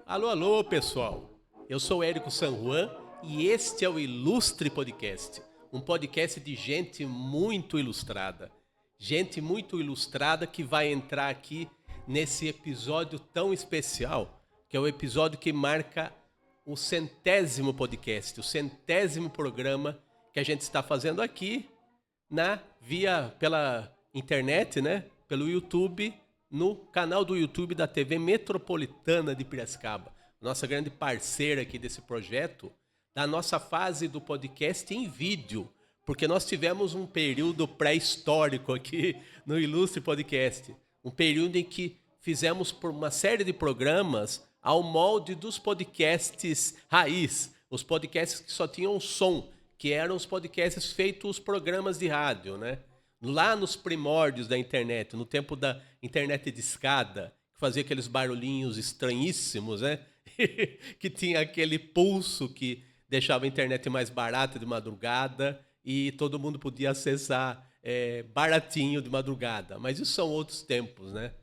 Alô, alô, pessoal. Eu sou Érico San Juan e este é o Ilustre Podcast, um podcast de gente muito ilustrada. Gente muito ilustrada que vai entrar aqui nesse episódio tão especial, que é o episódio que marca o 100º podcast, o 100º programa que a gente está fazendo aqui pela internet, né? Pelo YouTube, no canal do YouTube da TV Metropolitana de Piracicaba, nossa grande parceira aqui desse projeto, da nossa fase do podcast em vídeo, porque nós tivemos um período pré-histórico aqui no Ilustre Podcast, um período em que fizemos por uma série de programas ao molde dos podcasts raiz, os podcasts que só tinham som, que eram os podcasts feitos os programas de rádio, né? Lá nos primórdios da internet, no tempo da internet de escada, que fazia aqueles barulhinhos estranhíssimos, né? Que tinha aquele pulso que deixava a internet mais barata de madrugada e todo mundo podia acessar baratinho de madrugada. Mas isso são outros tempos, né?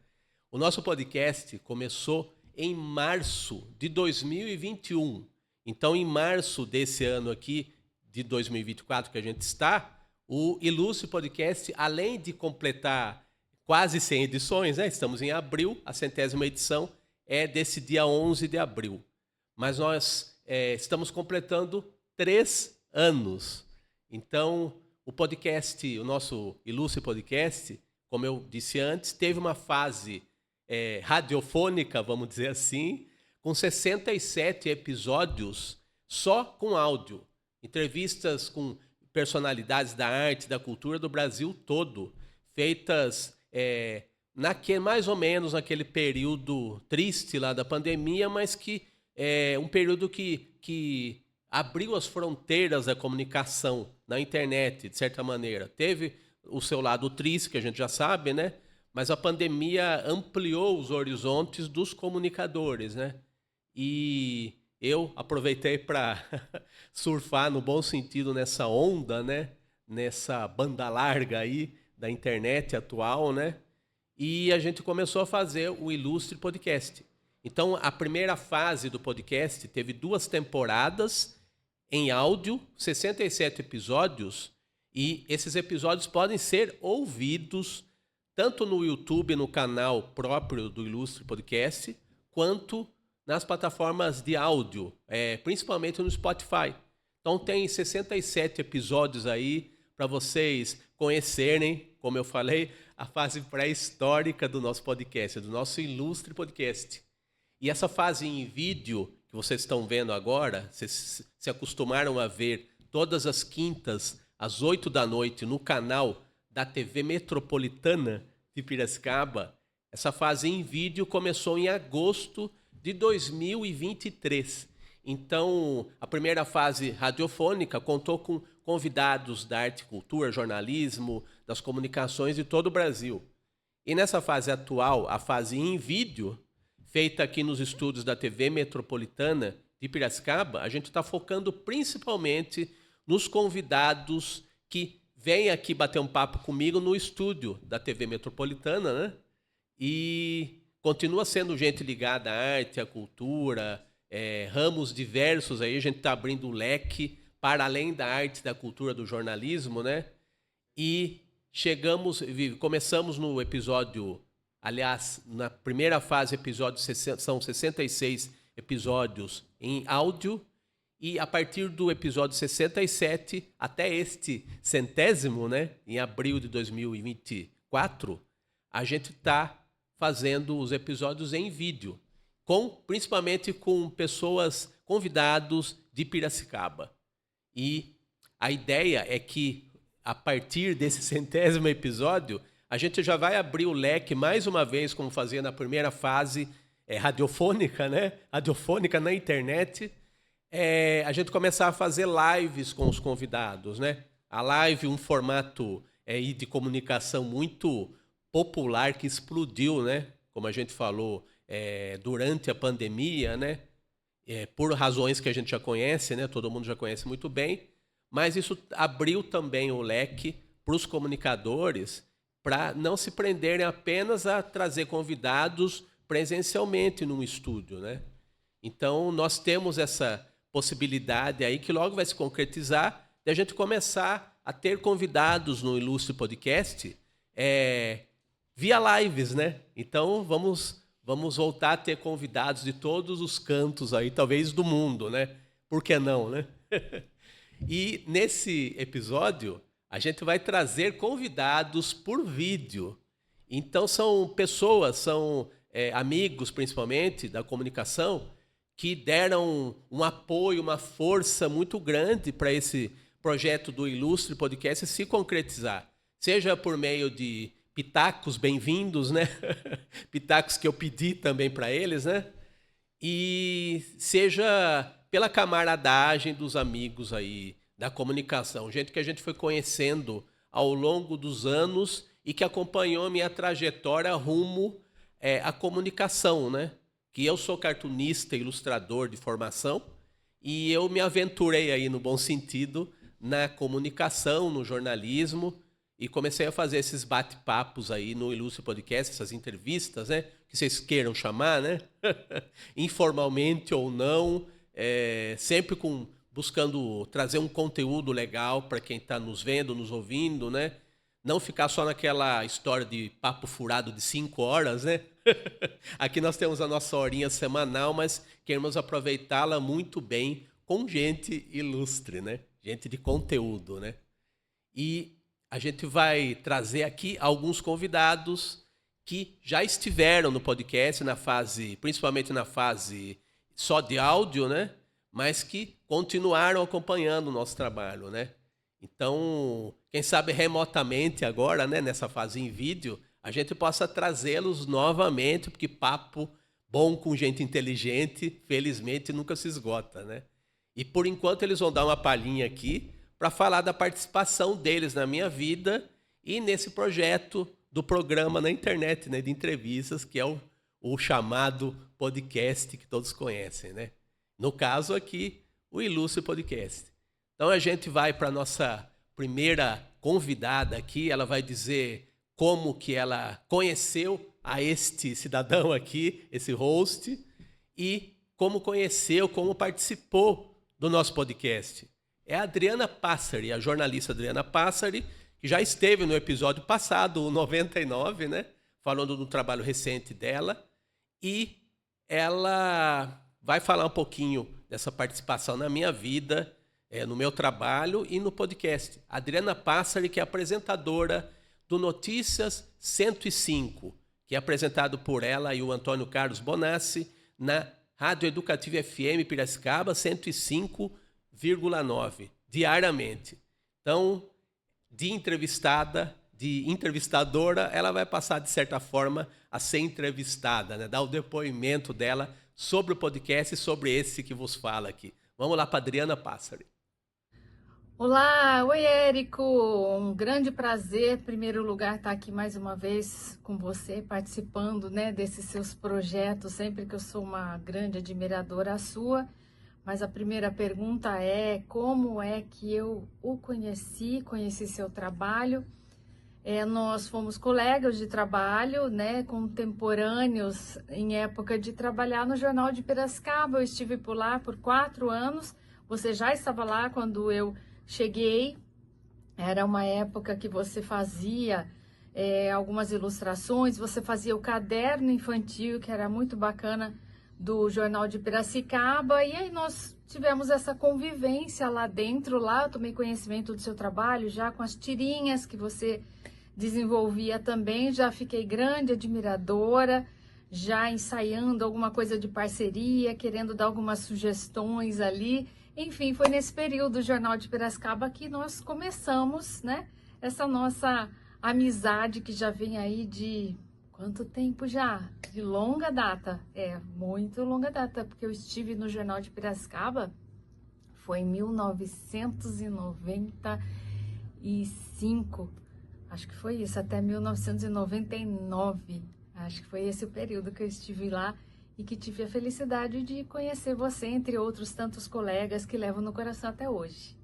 O nosso podcast começou em março de 2021. Então, em março desse ano aqui, de 2024 que a gente está, o Ilustre Podcast, além de completar quase 100 edições, né? Estamos em abril, a 100ª edição é desse dia 11 de abril. Mas nós estamos completando 3 anos. Então, o podcast, o nosso Ilustre Podcast, como eu disse antes, teve uma fase radiofônica, vamos dizer assim, com 67 episódios só com áudio. Entrevistas com personalidades da arte, da cultura do Brasil todo, feitas mais ou menos naquele período triste lá da pandemia, mas que é um período que abriu as fronteiras da comunicação na internet, de certa maneira. Teve o seu lado triste, que a gente já sabe, né? Mas a pandemia ampliou os horizontes dos comunicadores, né? E eu aproveitei para surfar no bom sentido nessa onda, né? Nessa banda larga aí da internet atual, né? E a gente começou a fazer o Ilustre Podcast. Então, a primeira fase do podcast teve 2 temporadas em áudio, 67 episódios, e esses episódios podem ser ouvidos tanto no YouTube, no canal próprio do Ilustre Podcast, quanto nas plataformas de áudio, principalmente no Spotify. Então tem 67 episódios aí para vocês conhecerem, como eu falei, a fase pré-histórica do nosso podcast, do nosso Ilustre Podcast. E essa fase em vídeo que vocês estão vendo agora, vocês se acostumaram a ver todas as quintas, às 8 da noite, no canal da TV Metropolitana de Piracicaba. Essa fase em vídeo começou em agosto de 2023. Então, a primeira fase radiofônica contou com convidados da arte e cultura, jornalismo, das comunicações de todo o Brasil. E nessa fase atual, a fase em vídeo, feita aqui nos estúdios da TV Metropolitana de Piracicaba, a gente está focando principalmente nos convidados que vêm aqui bater um papo comigo no estúdio da TV Metropolitana, né? E continua sendo gente ligada à arte, à cultura, ramos diversos aí, a gente está abrindo o leque para além da arte, da cultura, do jornalismo, né? E começamos no episódio, aliás, na primeira fase, são 66 episódios em áudio, e a partir do episódio 67 até este 100º, né, em abril de 2024, a gente está fazendo os episódios em vídeo, principalmente com pessoas, convidados de Piracicaba. E a ideia é que, a partir desse 100º episódio, a gente já vai abrir o leque mais uma vez, como fazia na primeira fase radiofônica, né? Radiofônica na internet. A gente começar a fazer lives com os convidados, né? A live, um formato de comunicação muito popular que explodiu, né? Como a gente falou, durante a pandemia, né? Por razões que a gente já conhece, né? Todo mundo já conhece muito bem, mas isso abriu também o leque para os comunicadores para não se prenderem apenas a trazer convidados presencialmente num estúdio, né? Então, nós temos essa possibilidade aí que logo vai se concretizar de a gente começar a ter convidados no Ilustre Podcast via lives, né? Então, vamos voltar a ter convidados de todos os cantos aí, talvez do mundo, né? Por que não, né? E nesse episódio, a gente vai trazer convidados por vídeo. Então, são pessoas, são amigos, principalmente, da comunicação, que deram um apoio, uma força muito grande para esse projeto do Ilustre Podcast se concretizar. Seja por meio de pitacos bem-vindos, né? Pitacos que eu pedi também para eles, né? E seja pela camaradagem dos amigos aí da comunicação, gente que a gente foi conhecendo ao longo dos anos e que acompanhou minha trajetória rumo à comunicação, né? Que eu sou cartunista, ilustrador de formação e eu me aventurei aí no bom sentido na comunicação, no jornalismo e comecei a fazer esses bate-papos aí no Ilustre Podcast, essas entrevistas, né? Que vocês queiram chamar, né? Informalmente ou não, sempre buscando trazer um conteúdo legal para quem está nos vendo, nos ouvindo, né? Não ficar só naquela história de papo furado de 5 horas, né? Aqui nós temos a nossa horinha semanal, mas queremos aproveitá-la muito bem com gente ilustre, né? Gente de conteúdo, né? E a gente vai trazer aqui alguns convidados que já estiveram no podcast, principalmente na fase só de áudio, né? Mas que continuaram acompanhando o nosso trabalho, né? Então, quem sabe remotamente agora, né, nessa fase em vídeo, a gente possa trazê-los novamente, porque papo bom com gente inteligente, felizmente, nunca se esgota, né? E por enquanto eles vão dar uma palhinha aqui para falar da participação deles na minha vida e nesse projeto do programa na internet, né, de entrevistas, que é o chamado podcast que todos conhecem, né? No caso aqui, o Ilustre Podcast. Então a gente vai para a nossa primeira convidada aqui, ela vai dizer como que ela conheceu a este cidadão aqui, esse host, e como conheceu, como participou do nosso podcast. É a Adriana Passari, a jornalista Adriana Passari, que já esteve no episódio passado, o 99, né? Falando do trabalho recente dela. E ela vai falar um pouquinho dessa participação na minha vida, no meu trabalho e no podcast. A Adriana Passari, que é apresentadora do Notícias 105, que é apresentado por ela e o Antônio Carlos Bonassi na Rádio Educativa FM Piracicaba 105,9, diariamente. Então, de entrevistadora, ela vai passar, de certa forma, a ser entrevistada, né? Dar o depoimento dela sobre o podcast e sobre esse que vos fala aqui. Vamos lá para Adriana Passari. Olá, oi Érico, um grande prazer, em primeiro lugar, estar aqui mais uma vez com você, participando, né, desses seus projetos, sempre que eu sou uma grande admiradora sua, mas a primeira pergunta é, como é que eu o conheci seu trabalho? Nós fomos colegas de trabalho, né, contemporâneos em época de trabalhar no Jornal de Piracicaba. Eu estive por lá por 4 anos, você já estava lá quando eu cheguei. Era uma época que você fazia algumas ilustrações, você fazia o caderno infantil, que era muito bacana, do Jornal de Piracicaba, e aí nós tivemos essa convivência lá dentro. Lá eu tomei conhecimento do seu trabalho, já com as tirinhas que você desenvolvia também, já fiquei grande admiradora, já ensaiando alguma coisa de parceria, querendo dar algumas sugestões ali. Enfim, foi nesse período do Jornal de Piracicaba que nós começamos, né, essa nossa amizade que já vem aí de quanto tempo já? De longa data. Muito longa data, porque eu estive no Jornal de Piracicaba, foi em 1995, acho que foi isso, até 1999, acho que foi esse o período que eu estive lá e que tive a felicidade de conhecer você, entre outros tantos colegas que levo no coração até hoje.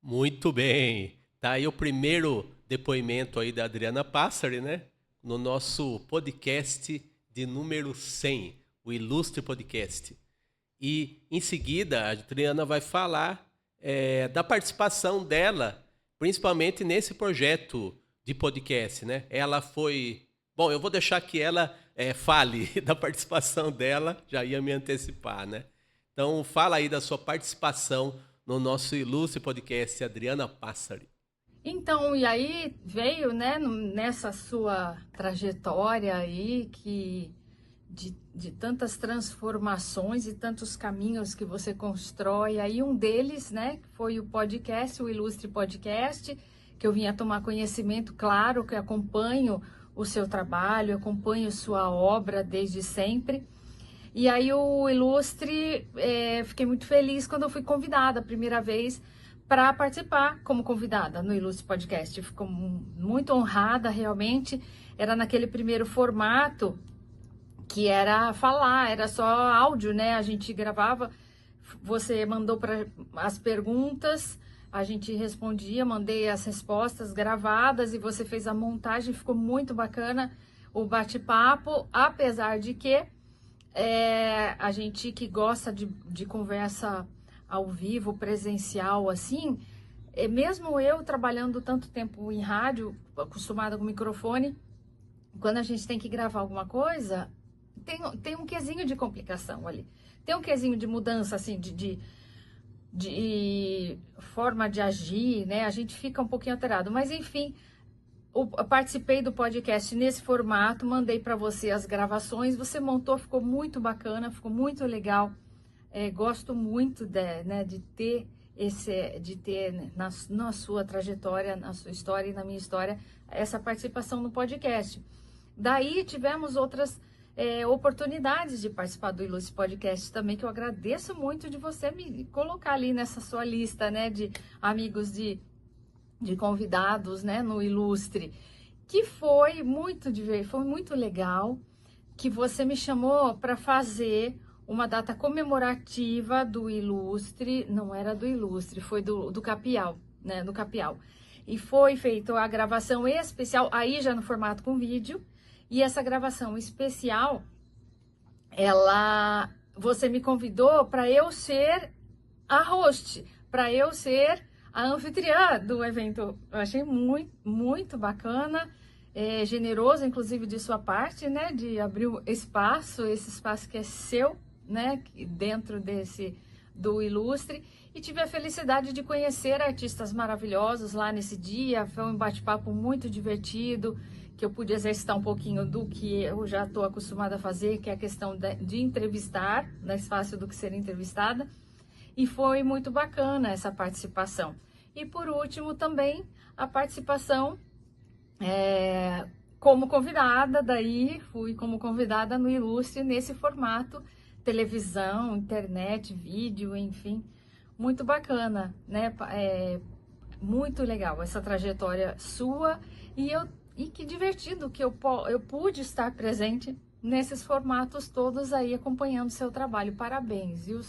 Muito bem. Tá aí o primeiro depoimento aí da Adriana Passari, né? No nosso podcast de número 100, o Ilustre Podcast. E, em seguida, a Adriana vai falar da participação dela, principalmente nesse projeto de podcast, né? Ela foi... Bom, eu vou deixar que ela fale da participação dela, já ia me antecipar, né? Então, fala aí da sua participação no nosso Ilustre Podcast, Adriana Passari. Então, e aí veio, né, nessa sua trajetória aí de tantas transformações e tantos caminhos que você constrói, aí um deles, né, foi o podcast, o Ilustre Podcast, que eu vinha tomar conhecimento, claro, que acompanho o seu trabalho, acompanho sua obra desde sempre. E aí o Ilustre, fiquei muito feliz quando eu fui convidada a primeira vez para participar como convidada no Ilustre Podcast. Fico muito honrada, realmente. Era naquele primeiro formato que era falar, era só áudio, né? A gente gravava, você mandou para as perguntas, a gente respondia, mandei as respostas gravadas e você fez a montagem, ficou muito bacana o bate-papo, apesar de que a gente que gosta de conversa ao vivo, presencial, assim, mesmo eu trabalhando tanto tempo em rádio, acostumada com microfone, quando a gente tem que gravar alguma coisa, tem um quesinho de complicação ali. Tem um quesinho de mudança, assim, de forma de agir, né? A gente fica um pouquinho alterado. Mas, enfim, eu participei do podcast nesse formato, mandei para você as gravações, você montou, ficou muito bacana, ficou muito legal. Gosto muito de ter né, na sua trajetória, na sua história e na minha história, essa participação no podcast. Daí tivemos outras oportunidades de participar do Ilustre Podcast também, que eu agradeço muito de você me colocar ali nessa sua lista, né, de amigos de convidados, né, no Ilustre, que foi muito legal, que você me chamou para fazer uma data comemorativa do Ilustre, não era do Ilustre, foi do Capial, né, do Capial. E foi feita a gravação especial, aí já no formato com vídeo, e essa gravação especial, você me convidou para eu ser a host, para eu ser a anfitriã do evento. Eu achei muito, muito bacana, generoso, inclusive, de sua parte, né, de abrir esse espaço que é seu, né, dentro do Ilustre, e tive a felicidade de conhecer artistas maravilhosos lá nesse dia. Foi um bate-papo muito divertido, que eu pude exercitar um pouquinho do que eu já estou acostumada a fazer, que é a questão de entrevistar, mais fácil do que ser entrevistada, e foi muito bacana essa participação. E por último também a participação como convidada, daí fui como convidada no Ilustre nesse formato, televisão, internet, vídeo, enfim, muito bacana, né? Muito legal essa trajetória sua, e que divertido que eu pude estar presente nesses formatos todos aí, acompanhando seu trabalho. Parabéns, viu?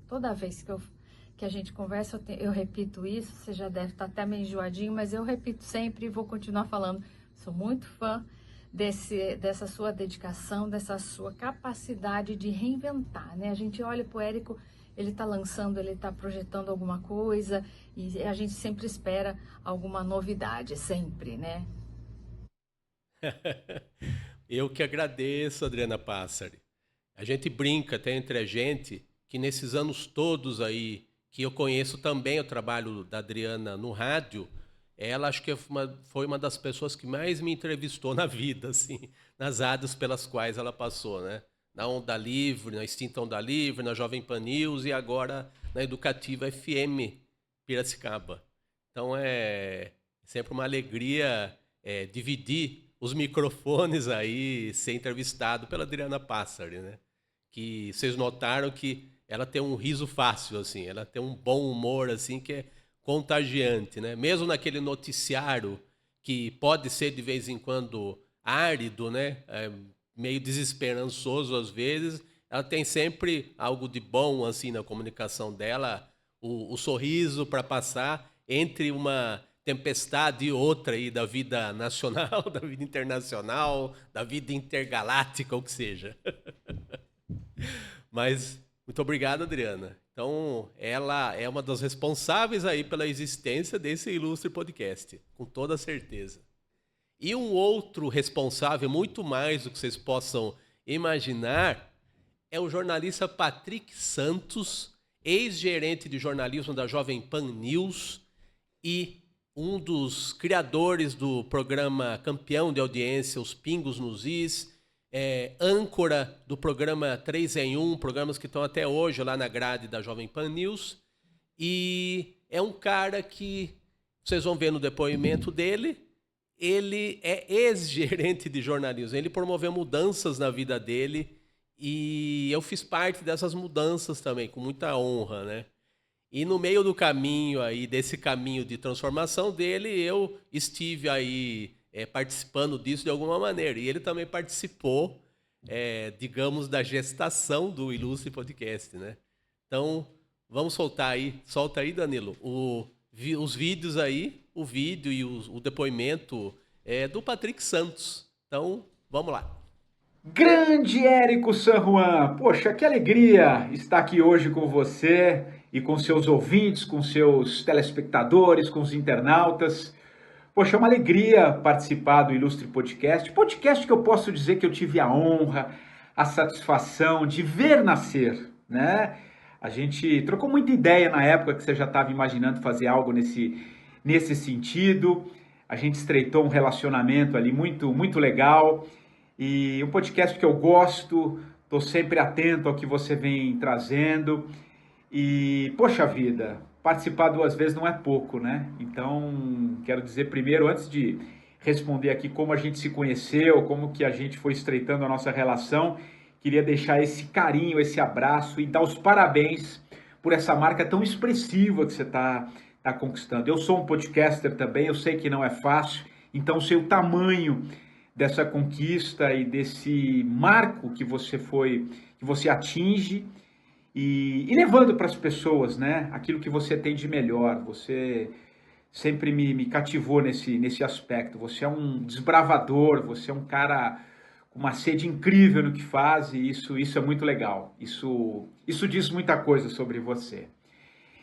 Toda vez que a gente conversa, eu repito isso, você já deve estar até meio enjoadinho, mas eu repito sempre e vou continuar falando. Sou muito fã dessa sua dedicação, dessa sua capacidade de reinventar, né? A gente olha pro Érico, ele está lançando, ele está projetando alguma coisa, e a gente sempre espera alguma novidade, sempre, né? Eu que agradeço, Adriana Passari. A gente brinca até entre a gente que nesses anos todos aí, que eu conheço também o trabalho da Adriana no rádio, ela acho que foi uma das pessoas que mais me entrevistou na vida, assim, nas rádios pelas quais ela passou, né? Na Onda Livre, na Extinta Onda Livre, na Jovem Pan News e agora na Educativa FM Piracicaba. Então é sempre uma alegria dividir os microfones aí, ser entrevistado pela Adriana Passari, né? Que vocês notaram que ela tem um riso fácil, assim, ela tem um bom humor, assim, que é contagiante, né? Mesmo naquele noticiário que pode ser de vez em quando árido, né? Meio desesperançoso às vezes, ela tem sempre algo de bom, assim, na comunicação dela, o sorriso para passar entre uma tempestade e outra aí da vida nacional, da vida internacional, da vida intergaláctica, ou que seja. Mas muito obrigado, Adriana. Então, ela é uma das responsáveis aí pela existência desse ilustre podcast, com toda certeza. E um outro responsável, muito mais do que vocês possam imaginar, é o jornalista Patrick Santos, ex-gerente de jornalismo da Jovem Pan News e um dos criadores do programa campeão de audiência, Os Pingos nos Is, âncora do programa 3 em 1, programas que estão até hoje lá na grade da Jovem Pan News. E é um cara que, vocês vão ver no depoimento dele, ele é ex-gerente de jornalismo. Ele promoveu mudanças na vida dele e eu fiz parte dessas mudanças também, com muita honra, né? E no meio do caminho aí, desse caminho de transformação dele, eu estive aí participando disso de alguma maneira. E ele também participou, digamos, da gestação do Ilustre Podcast, né? Então, vamos soltar aí. Solta aí, Danilo, os vídeos aí, o vídeo e o depoimento do Patrick Santos. Então, vamos lá. Grande Érico San Juan, poxa, que alegria estar aqui hoje com você e com seus ouvintes, com seus telespectadores, com os internautas. Poxa, é uma alegria participar do Ilustre Podcast, podcast que eu posso dizer que eu tive a honra, a satisfação de ver nascer, né? A gente trocou muita ideia na época que você já estava imaginando fazer algo nesse sentido. A gente estreitou um relacionamento ali muito, muito legal. E um podcast que eu gosto, estou sempre atento ao que você vem trazendo. E, poxa vida, participar 2 vezes não é pouco, né? Então, quero dizer primeiro, antes de responder aqui como a gente se conheceu, como que a gente foi estreitando a nossa relação, queria deixar esse carinho, esse abraço e dar os parabéns por essa marca tão expressiva que você está conquistando. Eu sou um podcaster também, eu sei que não é fácil, então sei o tamanho dessa conquista e desse marco que você atinge e levando para as pessoas, né, aquilo que você tem de melhor. Você sempre me cativou nesse aspecto. Você é um desbravador, você é um cara com uma sede incrível no que faz e isso é muito legal. Isso diz muita coisa sobre você.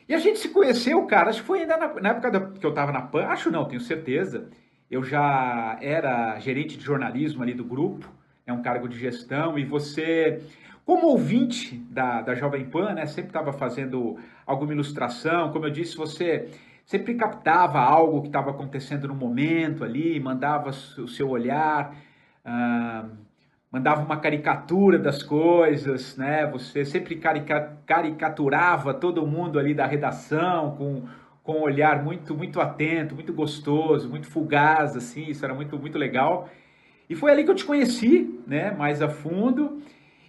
E a gente se conheceu, cara, acho que foi ainda na época que eu estava na PAN, acho não, tenho certeza. Eu já era gerente de jornalismo ali do grupo, é um cargo de gestão, e você, como ouvinte da Jovem Pan, né, sempre estava fazendo alguma ilustração, como eu disse, você sempre captava algo que estava acontecendo no momento ali, mandava o seu olhar, mandava uma caricatura das coisas, né? Você sempre caricaturava todo mundo ali da redação com um olhar muito, muito atento, muito gostoso, muito fugaz, assim, isso era muito, muito legal. E foi ali que eu te conheci, né, mais a fundo.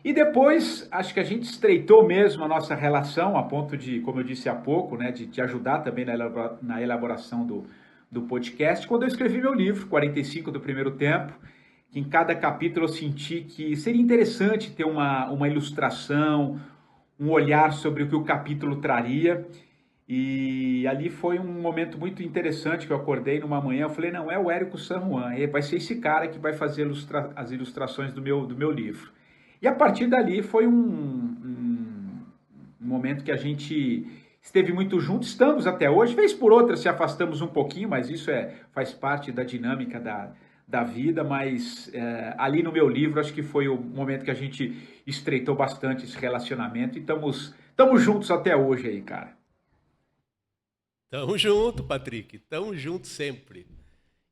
E depois, acho que a gente estreitou mesmo a nossa relação, a ponto de, como eu disse há pouco, né, de ajudar também na elaboração do podcast, quando eu escrevi meu livro, 45 do Primeiro Tempo, que em cada capítulo eu senti que seria interessante ter uma ilustração, um olhar sobre o que o capítulo traria. E ali foi um momento muito interessante que eu acordei numa manhã, eu falei, não, é o Érico San Juan, vai ser esse cara que vai fazer as ilustrações do meu livro. E a partir dali foi um momento que a gente esteve muito junto, estamos até hoje, vez por outra se afastamos um pouquinho, mas isso faz parte da dinâmica da vida, mas ali no meu livro acho que foi o momento que a gente estreitou bastante esse relacionamento e estamos juntos até hoje aí, cara. Tamo junto, Patrick. Tamo junto sempre.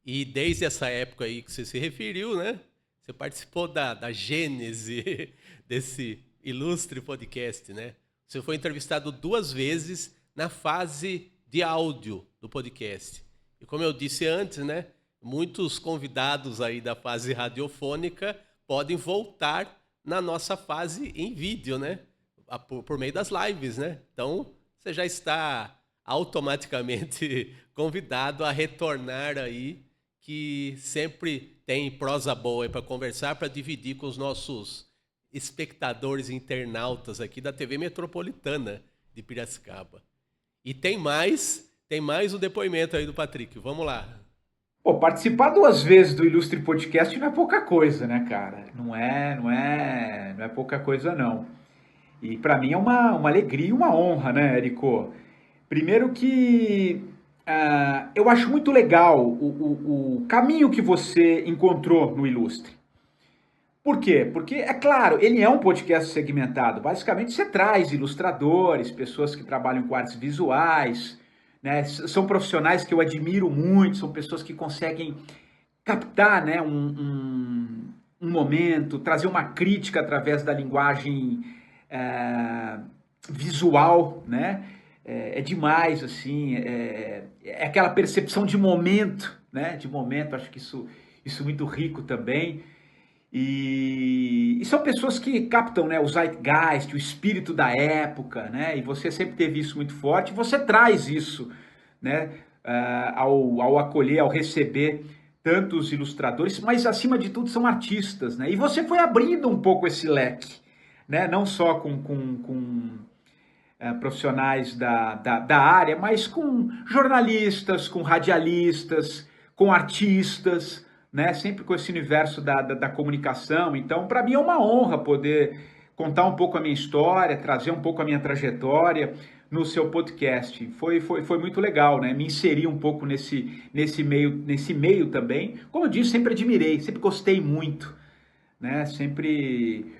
E desde essa época aí que você se referiu, né? Você participou da gênese desse ilustre podcast, né? Você foi entrevistado 2 vezes na fase de áudio do podcast. E como eu disse antes, né? Muitos convidados aí da fase radiofônica podem voltar na nossa fase em vídeo, né? Por meio das lives, né? Então, você já está automaticamente convidado a retornar aí, que sempre tem prosa boa para conversar, para dividir com os nossos espectadores internautas aqui da TV Metropolitana de Piracicaba. E tem mais tem mais um depoimento aí do Patrick. Vamos lá. Pô, participar 2 vezes do Ilustre Podcast não é pouca coisa, né, cara? Não é pouca coisa, não. E para mim é uma alegria e uma honra, né, Érico? Primeiro que eu acho muito legal o caminho que você encontrou no Ilustre. Por quê? Porque, é claro, ele é um podcast segmentado. Basicamente, você traz ilustradores, pessoas que trabalham com artes visuais, né? São profissionais que eu admiro muito, são pessoas que conseguem captar, né, um momento, trazer uma crítica através da linguagem visual, né? É demais, assim, é aquela percepção de momento, né? De momento, acho que isso é muito rico também. E são pessoas que captam, né, o zeitgeist, o espírito da época, né? E você sempre teve isso muito forte. Você traz isso, né, ao acolher, ao receber tantos ilustradores, mas acima de tudo são artistas, né? E você foi abrindo um pouco esse leque, né? Não só com profissionais da área, mas com jornalistas, com radialistas, com artistas, né? Sempre com esse universo da comunicação. Então, para mim é uma honra poder contar um pouco a minha história, trazer um pouco a minha trajetória no seu podcast. Foi muito legal, né? Me inserir um pouco nesse meio também. Como eu disse, sempre admirei, sempre gostei muito, né? Sempre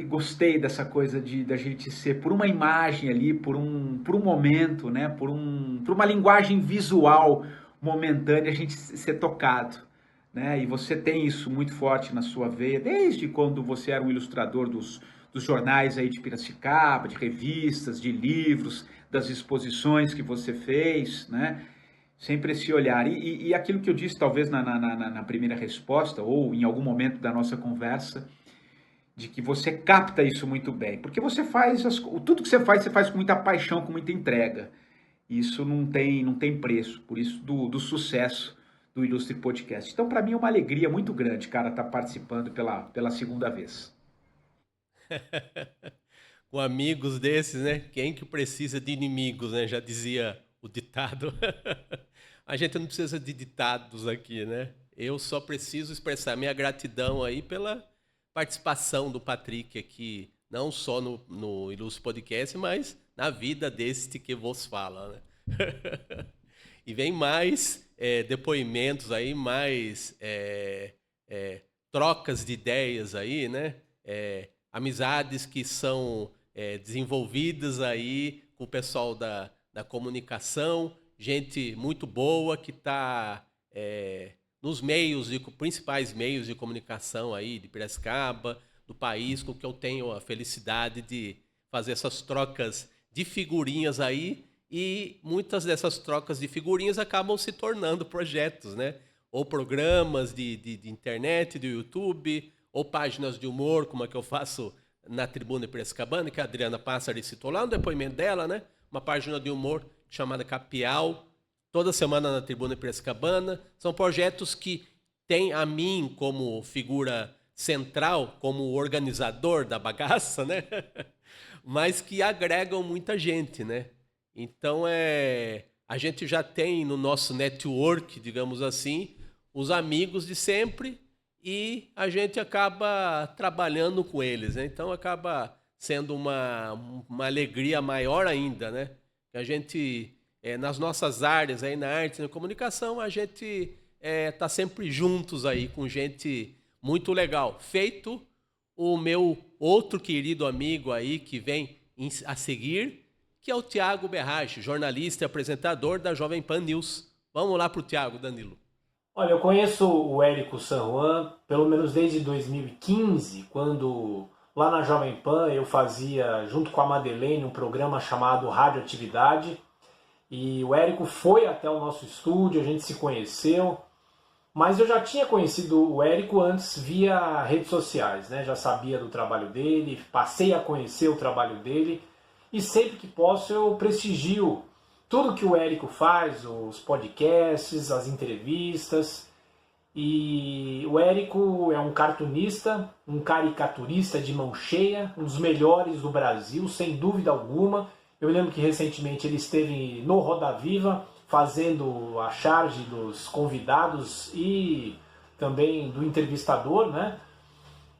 gostei dessa coisa da gente ser por uma imagem ali, por um momento, né? Por uma linguagem visual momentânea, a gente ser tocado, né? E você tem isso muito forte na sua veia, desde quando você era um ilustrador dos jornais aí de Piracicaba, de revistas, de livros, das exposições que você fez, né? Sempre esse olhar. E aquilo que eu disse, talvez na primeira resposta, ou em algum momento da nossa conversa, de que você capta isso muito bem, porque você faz tudo que você faz com muita paixão, com muita entrega. Isso não tem preço, por isso do sucesso do Ilustre Podcast. Então, para mim é uma alegria muito grande, cara, estar participando pela segunda vez. Com amigos desses, né? Quem que precisa de inimigos, né? Já dizia o ditado. A gente não precisa de ditados aqui, né? Eu só preciso expressar minha gratidão aí pela participação do Patrick aqui, não só no Ilustre Podcast, mas na vida deste que vos fala, né? E vem mais depoimentos aí, mais trocas de ideias aí, né? Amizades que são desenvolvidas aí com o pessoal da comunicação, gente muito boa que está nos principais meios de comunicação aí de Piracicaba, do país, com que eu tenho a felicidade de fazer essas trocas de figurinhas aí, e muitas dessas trocas de figurinhas acabam se tornando projetos, né? Ou programas de internet, do YouTube, ou páginas de humor, como a que eu faço na Tribuna Piracicabana, que a Adriana Passari citou lá no depoimento dela, né? Uma página de humor chamada Capial, toda semana na Tribuna Piracicabana. São projetos que têm a mim como figura central, como organizador da bagaça, né? Mas que agregam muita gente, né? Então, a gente já tem no nosso network, digamos assim, os amigos de sempre, e a gente acaba trabalhando com eles, né? Então acaba sendo uma alegria maior ainda, né? A gente, nas nossas áreas, aí na arte e na comunicação, a gente tá sempre juntos aí com gente muito legal. Feito o meu outro querido amigo aí que vem a seguir, que é o Tiago Berrage, jornalista e apresentador da Jovem Pan News. Vamos lá para o Tiago, Danilo. Olha, eu conheço o Érico San Juan pelo menos desde 2015, quando lá na Jovem Pan eu fazia, junto com a Madeleine, um programa chamado Radioatividade. E o Érico foi até o nosso estúdio, a gente se conheceu. Mas eu já tinha conhecido o Érico antes via redes sociais, né? Já sabia do trabalho dele, passei a conhecer o trabalho dele. E sempre que posso eu prestigio tudo que o Érico faz, os podcasts, as entrevistas. E o Érico é um cartunista, um caricaturista de mão cheia, um dos melhores do Brasil, sem dúvida alguma. Eu lembro que recentemente ele esteve no Roda Viva fazendo a charge dos convidados e também do entrevistador, né?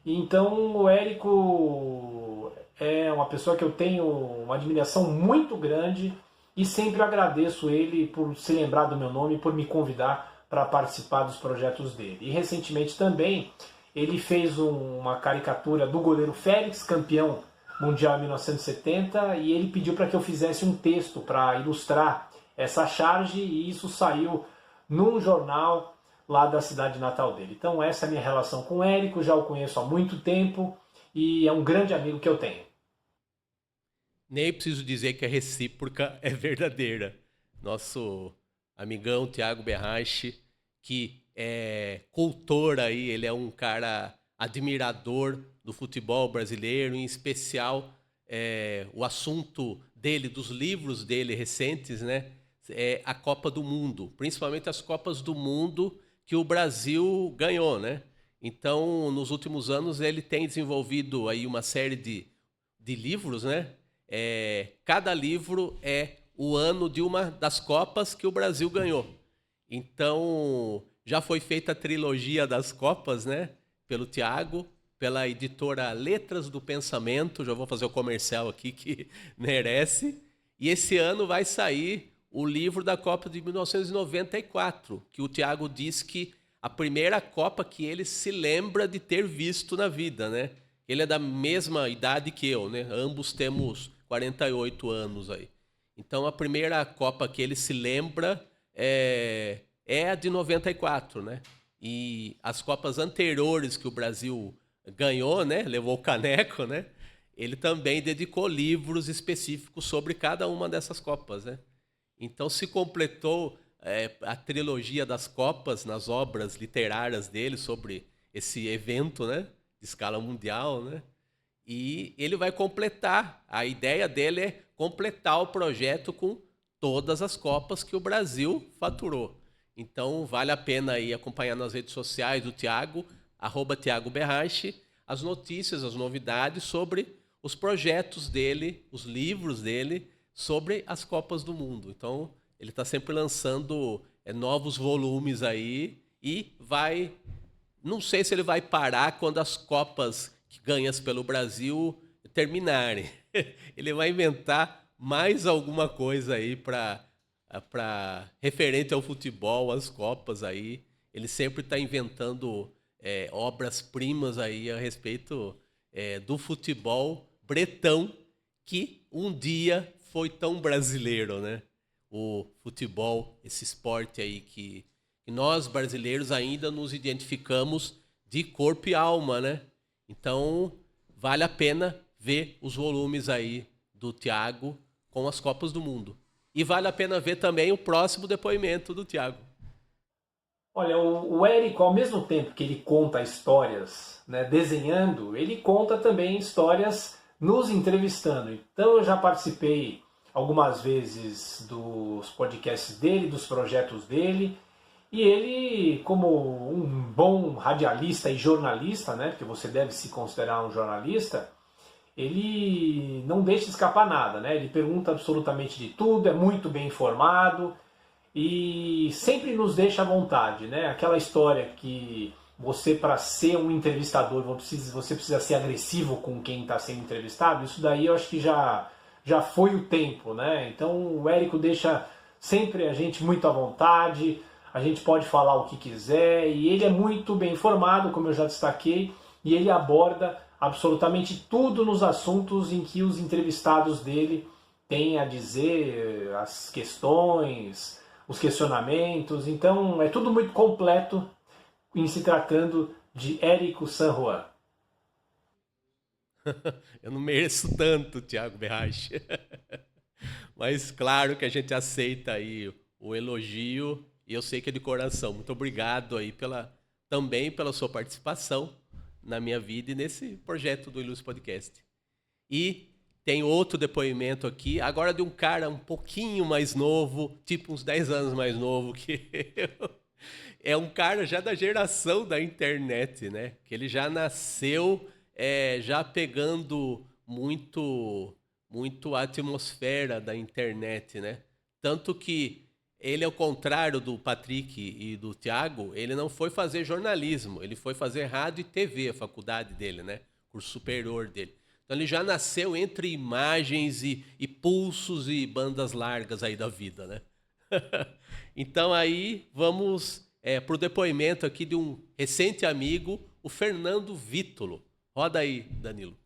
Então o Érico é uma pessoa que eu tenho uma admiração muito grande e sempre agradeço ele por se lembrar do meu nome e por me convidar para participar dos projetos dele. E recentemente também ele fez uma caricatura do goleiro Félix, campeão mundial em 1970, e ele pediu para que eu fizesse um texto para ilustrar essa charge, e isso saiu num jornal lá da cidade natal dele. Então essa é a minha relação com o Érico, já o conheço há muito tempo e é um grande amigo que eu tenho. Nem preciso dizer que a recíproca é verdadeira. Nosso amigão Thiago Berrache, que é cultor aí, ele é um cara admirador do futebol brasileiro, em especial o assunto dele, dos livros dele recentes, né? É a Copa do Mundo, principalmente as Copas do Mundo que o Brasil ganhou, né? Então, nos últimos anos, ele tem desenvolvido aí uma série de livros, né? Cada livro é o ano de uma das Copas que o Brasil ganhou. Então, já foi feita a trilogia das Copas, né? Pelo Thiago, pela editora Letras do Pensamento, já vou fazer o comercial aqui que merece. E esse ano vai sair o livro da Copa de 1994, que o Thiago diz que a primeira Copa que ele se lembra de ter visto na vida, né? Ele é da mesma idade que eu, né? Ambos temos 48 anos aí. Então a primeira Copa que ele se lembra é a de 94, né? E as Copas anteriores que o Brasil ganhou, né? Levou o caneco, né? Ele também dedicou livros específicos sobre cada uma dessas Copas, né? Então se completou a trilogia das Copas nas obras literárias dele sobre esse evento, né? De escala mundial, né? E ele vai completar. A ideia dele é completar o projeto com todas as Copas que o Brasil faturou. Então vale a pena aí acompanhar nas redes sociais do Thiago, @ThiagoBerrache, as notícias, as novidades sobre os projetos dele, os livros dele sobre as Copas do Mundo. Então ele está sempre lançando novos volumes aí e vai... Não sei se ele vai parar quando as Copas ganhas pelo Brasil terminarem. Ele vai inventar mais alguma coisa aí para referente ao futebol, as Copas aí. Ele sempre está inventando obras-primas aí a respeito do futebol bretão, que um dia foi tão brasileiro, né? O futebol, esse esporte aí que nós brasileiros ainda nos identificamos de corpo e alma, né? Então, vale a pena ver os volumes aí do Thiago com as Copas do Mundo. E vale a pena ver também o próximo depoimento do Thiago. Olha, o Érico, ao mesmo tempo que ele conta histórias, né, desenhando, ele conta também histórias nos entrevistando. Então, eu já participei algumas vezes dos podcasts dele, dos projetos dele. E ele, como um bom radialista e jornalista, né, porque você deve se considerar um jornalista, ele não deixa escapar nada, né? Ele pergunta absolutamente de tudo, é muito bem informado e sempre nos deixa à vontade, né? Aquela história que você, para ser um entrevistador, você precisa ser agressivo com quem está sendo entrevistado, isso daí eu acho que já foi o tempo, né? Então o Érico deixa sempre a gente muito à vontade. A gente pode falar o que quiser e ele é muito bem informado, como eu já destaquei, e ele aborda absolutamente tudo nos assuntos em que os entrevistados dele têm a dizer, as questões, os questionamentos. Então é tudo muito completo em se tratando de Érico San Juan. Eu não mereço tanto, Thiago Berrache. Mas claro que a gente aceita aí o elogio. E eu sei que é de coração. Muito obrigado aí também pela sua participação na minha vida e nesse projeto do Ilustre Podcast. E tem outro depoimento aqui, agora de um cara um pouquinho mais novo, tipo uns 10 anos mais novo que eu. É um cara já da geração da internet, né? Que ele já nasceu já pegando muito muito a atmosfera da internet, né? Tanto que ele, ao contrário do Patrick e do Thiago, ele não foi fazer jornalismo, ele foi fazer rádio e TV, a faculdade dele, né? Curso superior dele. Então ele já nasceu entre imagens e pulsos e bandas largas aí da vida, né? Então aí vamos para o depoimento aqui de um recente amigo, o Fernando Vítolo. Roda aí, Danilo.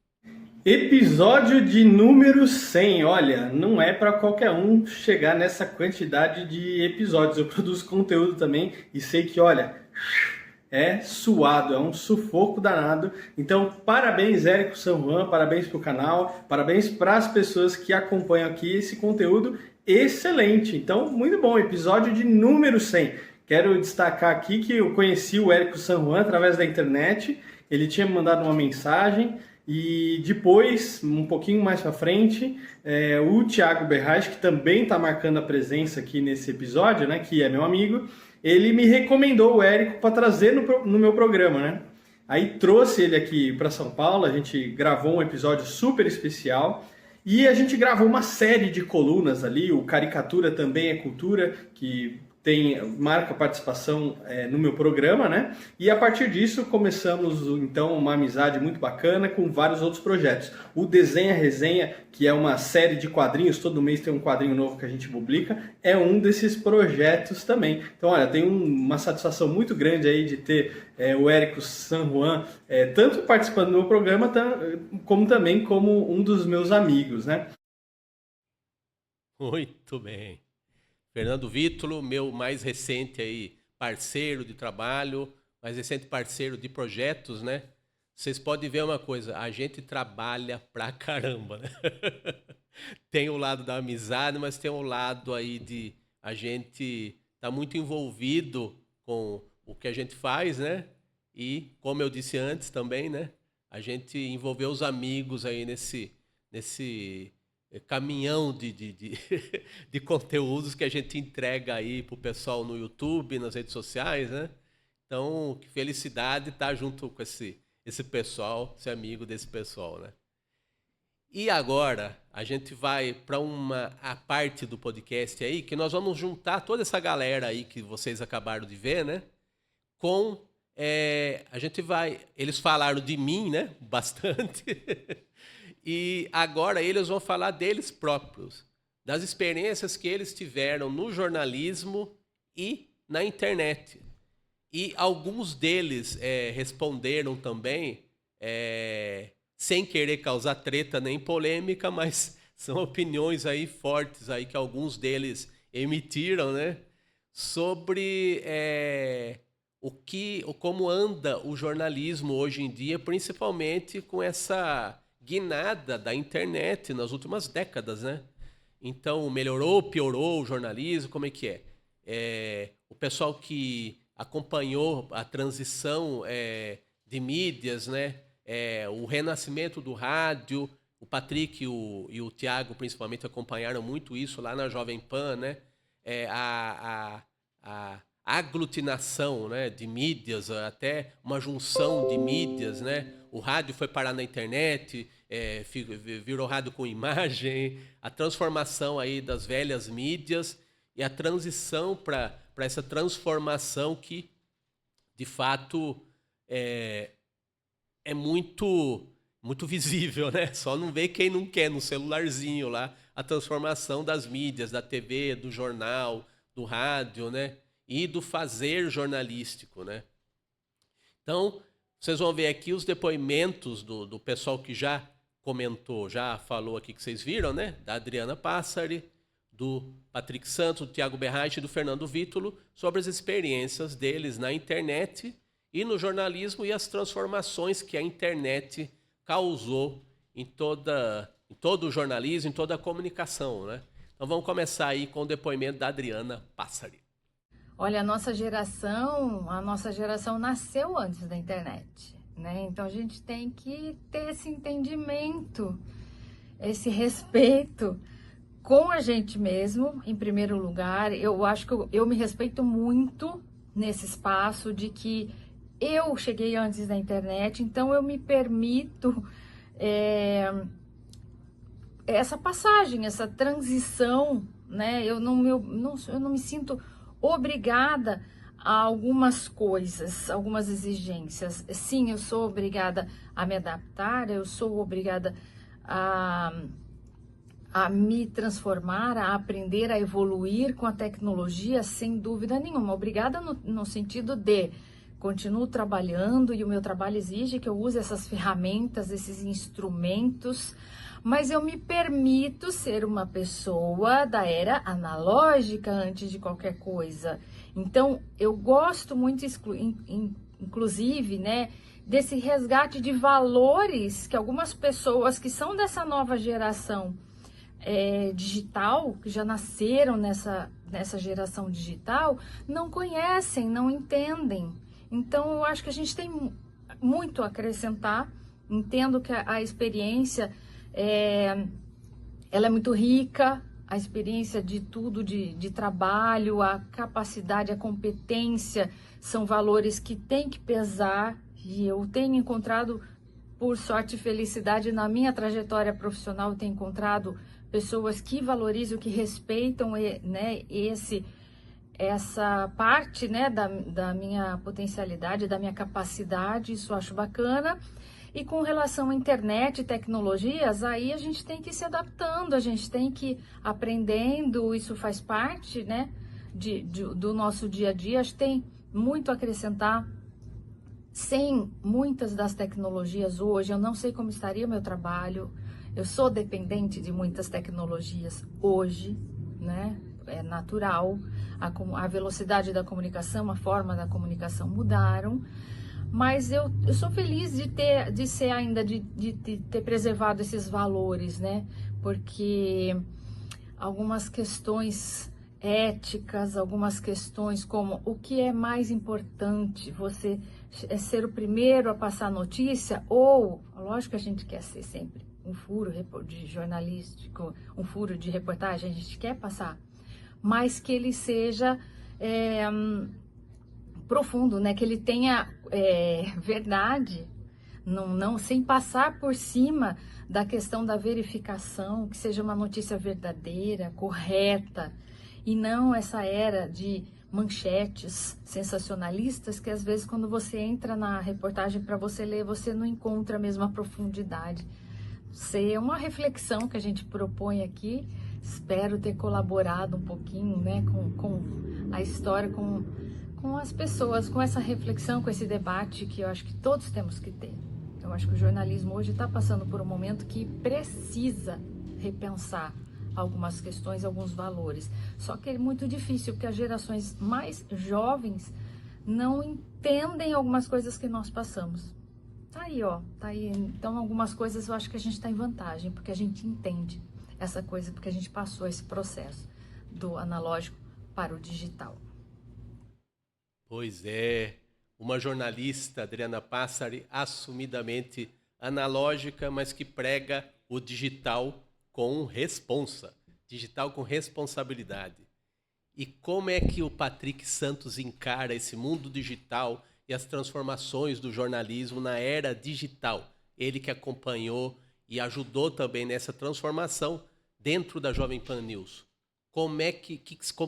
Episódio de número 100. Olha, não é para qualquer um chegar nessa quantidade de episódios. Eu produzo conteúdo também e sei que, olha, é suado, é um sufoco danado. Então, parabéns, Érico San Juan, parabéns pro canal, parabéns para as pessoas que acompanham aqui esse conteúdo excelente. Então, muito bom, episódio de número 100. Quero destacar aqui que eu conheci o Érico San Juan através da internet. Ele tinha me mandado uma mensagem. E depois, um pouquinho mais para frente, o Thiago Berrais, que também está marcando a presença aqui nesse episódio, né, que é meu amigo, ele me recomendou o Érico para trazer no meu programa, né? Aí trouxe ele aqui para São Paulo, a gente gravou um episódio super especial e a gente gravou uma série de colunas ali, o Caricatura Também é Cultura, que marca participação no meu programa, né? E a partir disso começamos então uma amizade muito bacana com vários outros projetos. O Desenha Resenha, que é uma série de quadrinhos, todo mês tem um quadrinho novo que a gente publica, é um desses projetos também. Então, olha, tem uma satisfação muito grande aí de ter o Érico San Juan tanto participando do meu programa, como também como um dos meus amigos, né? Muito bem. Fernando Vítolo, meu mais recente aí parceiro de trabalho, mais recente parceiro de projetos, né? Vocês podem ver uma coisa, a gente trabalha pra caramba, né? Tem o lado da amizade, mas tem o lado aí de a gente tá muito envolvido com o que a gente faz, né? E, como eu disse antes também, né? A gente envolveu os amigos aí nesse caminhão de conteúdos que a gente entrega aí pro pessoal no YouTube, nas redes sociais, né? Então, que felicidade estar junto com esse pessoal, ser amigo desse pessoal, né? E agora, a gente vai para a parte do podcast aí, que nós vamos juntar toda essa galera aí que vocês acabaram de ver, né? A gente vai... Eles falaram de mim, né? Bastante. E agora eles vão falar deles próprios, das experiências que eles tiveram no jornalismo e na internet. E alguns deles responderam também, sem querer causar treta nem polêmica, mas são opiniões aí fortes aí que alguns deles emitiram, né? Sobre como anda o jornalismo hoje em dia, principalmente com essa guinada da internet nas últimas décadas, né? Então, melhorou, piorou o jornalismo, como é que é? O pessoal que acompanhou a transição de mídias, né? O renascimento do rádio, o Patrick e o Thiago, principalmente, acompanharam muito isso lá na Jovem Pan, né? A aglutinação, né, de mídias, até uma junção de mídias, né? O rádio foi parar na internet, virou rádio com imagem, a transformação aí das velhas mídias e a transição para essa transformação que, de fato, é muito, muito visível, né? Só não vê quem não quer no celularzinho lá a transformação das mídias, da TV, do jornal, do rádio, né? E do fazer jornalístico, né? Então, vocês vão ver aqui os depoimentos do pessoal que já comentou, já falou aqui que vocês viram, né? Da Adriana Passari, do Patrick Santos, do Thiago Berratti e do Fernando Vítolo, sobre as experiências deles na internet e no jornalismo e as transformações que a internet causou em todo o jornalismo, em toda a comunicação, né? Então vamos começar aí com o depoimento da Adriana Passari. Olha, a nossa geração nasceu antes da internet, né? Então a gente tem que ter esse entendimento, esse respeito com a gente mesmo, em primeiro lugar. Eu acho que eu me respeito muito nesse espaço de que eu cheguei antes da internet, então eu me permito essa passagem, essa transição, né? Eu não me sinto obrigada a algumas coisas, algumas exigências. Sim, eu sou obrigada a me adaptar, eu sou obrigada a me transformar, a aprender, a evoluir com a tecnologia, sem dúvida nenhuma. Obrigada no sentido de continuo trabalhando e o meu trabalho exige que eu use essas ferramentas, esses instrumentos, mas eu me permito ser uma pessoa da era analógica antes de qualquer coisa. Então, eu gosto muito, inclusive, né, desse resgate de valores que algumas pessoas que são dessa nova geração digital, que já nasceram nessa geração digital, não conhecem, não entendem. Então, eu acho que a gente tem muito a acrescentar. Entendo que a experiência ela é muito rica, a experiência de tudo, de trabalho, a capacidade, a competência, são valores que têm que pesar, e eu tenho encontrado, por sorte e felicidade, na minha trajetória profissional, eu tenho encontrado pessoas que valorizam, que respeitam, né, essa parte, né, da minha potencialidade, da minha capacidade, isso eu acho bacana. E com relação à internet e tecnologias, aí a gente tem que ir se adaptando, a gente tem que ir aprendendo, isso faz parte, né, do nosso dia a dia. Acho que tem muito a acrescentar. Sem muitas das tecnologias hoje, eu não sei como estaria o meu trabalho. Eu sou dependente de muitas tecnologias hoje, né? É natural. A velocidade da comunicação, a forma da comunicação mudaram. Mas eu sou feliz de ter preservado esses valores, né? Porque algumas questões éticas, algumas questões como o que é mais importante, você ser o primeiro a passar notícia, ou, lógico que a gente quer ser sempre um furo de jornalístico, um furo de reportagem, a gente quer passar, mas que ele seja profundo, né? Que ele tenha verdade, não sem passar por cima da questão da verificação, que seja uma notícia verdadeira, correta, e não essa era de manchetes sensacionalistas que às vezes quando você entra na reportagem para você ler, você não encontra a mesma profundidade. É uma reflexão que a gente propõe aqui. Espero ter colaborado um pouquinho, né, com a história, com as pessoas, com essa reflexão, com esse debate que eu acho que todos temos que ter. Eu acho que o jornalismo hoje está passando por um momento que precisa repensar algumas questões, alguns valores. Só que é muito difícil, porque as gerações mais jovens não entendem algumas coisas que nós passamos. Tá aí, ó, tá aí. Então, algumas coisas eu acho que a gente está em vantagem, porque a gente entende essa coisa, porque a gente passou esse processo do analógico para o digital. Pois é, uma jornalista, Adriana Passari, assumidamente analógica, mas que prega o digital com responsa, digital com responsabilidade. E como é que o Patrick Santos encara esse mundo digital e as transformações do jornalismo na era digital? Ele que acompanhou e ajudou também nessa transformação dentro da Jovem Pan News. Como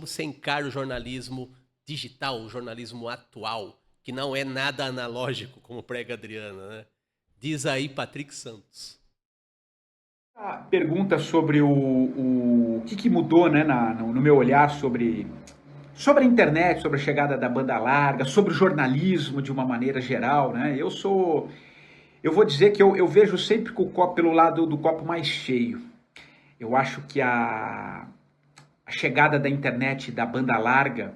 você encara o jornalismo digital, o jornalismo atual, que não é nada analógico, como prega a Adriana, né? Diz aí, Patrick Santos. A pergunta sobre o que mudou, né, no meu olhar sobre a internet, sobre a chegada da banda larga, sobre o jornalismo de uma maneira geral, né? Eu vou dizer que eu vejo sempre com o copo pelo lado do copo mais cheio. Eu acho que a chegada da internet e da banda larga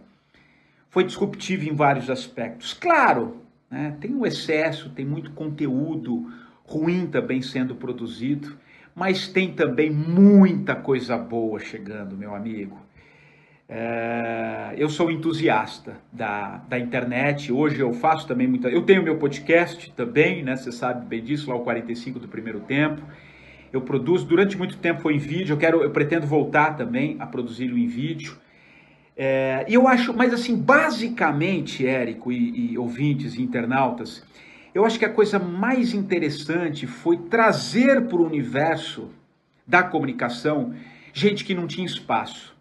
foi disruptiva em vários aspectos. Claro, né, tem o excesso, tem muito conteúdo ruim também sendo produzido, mas tem também muita coisa boa chegando, meu amigo. Eu sou entusiasta da internet. Hoje eu faço também eu tenho meu podcast também, né? Você sabe bem disso, lá o 45 do primeiro tempo. Eu produzo, durante muito tempo foi em vídeo, eu pretendo voltar também a produzi-lo em vídeo. E eu acho, mas assim, basicamente, Érico e ouvintes e internautas, eu acho que a coisa mais interessante foi trazer para o universo da comunicação, gente que não tinha espaço.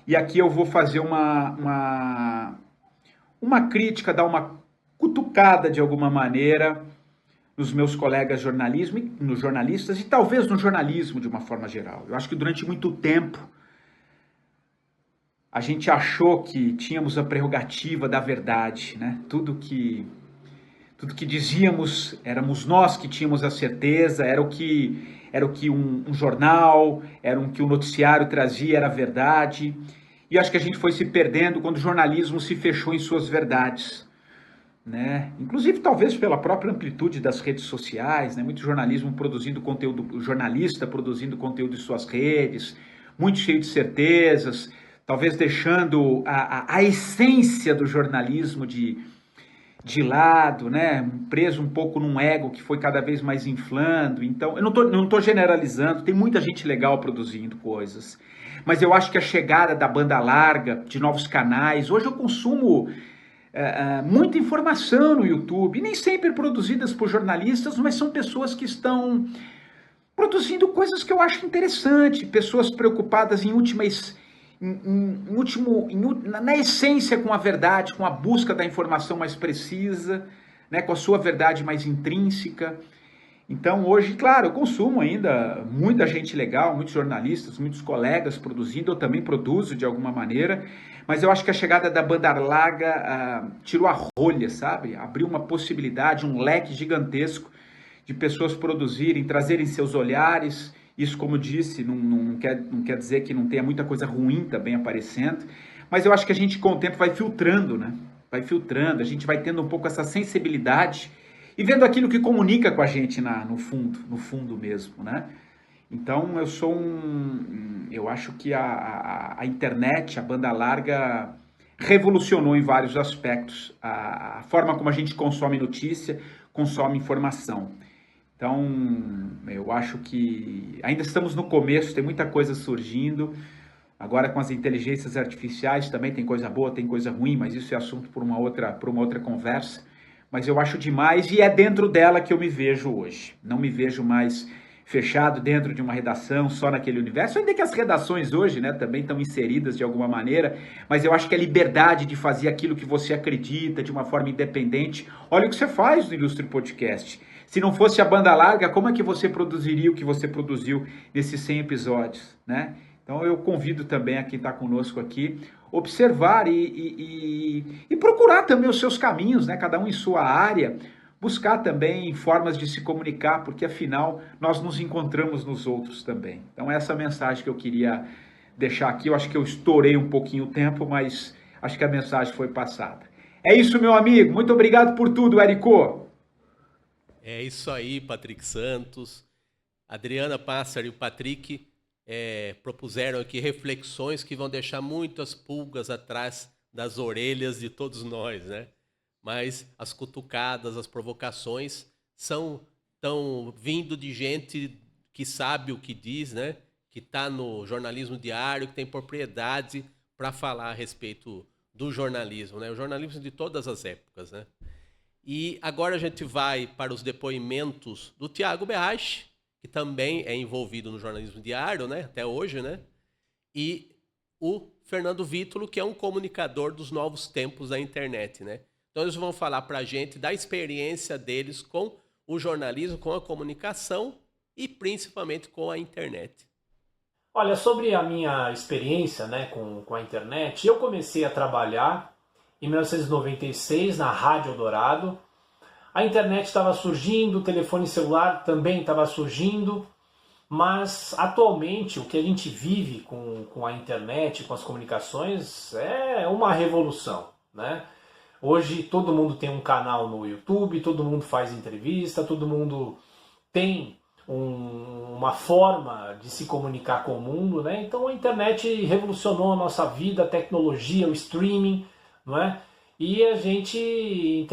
E aqui eu vou fazer uma crítica, dar uma cutucada de alguma maneira nos meus colegas nos jornalistas e talvez no jornalismo de uma forma geral. Eu acho que durante muito tempo a gente achou que tínhamos a prerrogativa da verdade, né? Tudo que dizíamos, éramos nós que tínhamos a certeza, era o que um jornal, era o que o noticiário trazia, era a verdade. E acho que a gente foi se perdendo quando o jornalismo se fechou em suas verdades, né? Inclusive talvez pela própria amplitude das redes sociais, né? Muito jornalismo produzindo conteúdo, jornalista produzindo conteúdo em suas redes, muito cheio de certezas, talvez deixando a essência do jornalismo de lado, né? Preso um pouco num ego que foi cada vez mais inflando. Então, eu não estou generalizando, tem muita gente legal produzindo coisas, mas eu acho que a chegada da banda larga, de novos canais, hoje eu consumo muita informação no YouTube, e nem sempre produzidas por jornalistas, mas são pessoas que estão produzindo coisas que eu acho interessante, pessoas preocupadas na essência com a verdade, com a busca da informação mais precisa, né, com a sua verdade mais intrínseca. Então hoje, claro, eu consumo ainda muita gente legal, muitos jornalistas, muitos colegas produzindo, eu também produzo de alguma maneira, mas eu acho que a chegada da banda larga tirou a rolha, sabe? Abriu uma possibilidade, um leque gigantesco de pessoas produzirem, trazerem seus olhares. Isso, como disse, não quer dizer que não tenha muita coisa ruim também aparecendo, mas eu acho que a gente com o tempo vai filtrando, né? Vai filtrando, a gente vai tendo um pouco essa sensibilidade e vendo aquilo que comunica com a gente no fundo mesmo, né? Então eu acho que a internet, a banda larga, revolucionou em vários aspectos a forma como a gente consome notícia, consome informação. Então, eu acho que ainda estamos no começo, tem muita coisa surgindo. Agora com as inteligências artificiais também tem coisa boa, tem coisa ruim, mas isso é assunto para uma outra conversa. Mas eu acho demais e é dentro dela que eu me vejo hoje. Não me vejo mais fechado dentro de uma redação, só naquele universo. Ainda que as redações hoje, né, também estão inseridas de alguma maneira, mas eu acho que a liberdade de fazer aquilo que você acredita de uma forma independente. Olha o que você faz no Ilustre Podcast. Se não fosse a banda larga, como é que você produziria o que você produziu nesses 100 episódios, né? Então eu convido também a quem está conosco aqui, observar e procurar também os seus caminhos, né? Cada um em sua área, buscar também formas de se comunicar, porque afinal nós nos encontramos nos outros também. Então essa é a mensagem que eu queria deixar aqui. Eu acho que eu estourei um pouquinho o tempo, mas acho que a mensagem foi passada. É isso, meu amigo. Muito obrigado por tudo, Érico. É isso aí, Patrick Santos. Adriana Passaro e o Patrick propuseram aqui reflexões que vão deixar muitas pulgas atrás das orelhas de todos nós, né? Mas as cutucadas, as provocações estão vindo de gente que sabe o que diz, né? Que está no jornalismo diário, que tem propriedade para falar a respeito do jornalismo, né? O jornalismo de todas as épocas, né? E agora a gente vai para os depoimentos do Tiago Berrache, que também é envolvido no jornalismo diário, né, até hoje, né? E o Fernando Vítulo, que é um comunicador dos novos tempos da internet, né? Então eles vão falar para a gente da experiência deles com o jornalismo, com a comunicação e principalmente com a internet. Olha, sobre a minha experiência, né, com a internet, eu comecei a trabalhar em 1996, na Rádio Eldorado. A internet estava surgindo, o telefone celular também estava surgindo, mas atualmente o que a gente vive com a internet, com as comunicações, é uma revolução, né? Hoje todo mundo tem um canal no YouTube, todo mundo faz entrevista, todo mundo tem uma forma de se comunicar com o mundo, né? Então a internet revolucionou a nossa vida, a tecnologia, o streaming, não é? E a gente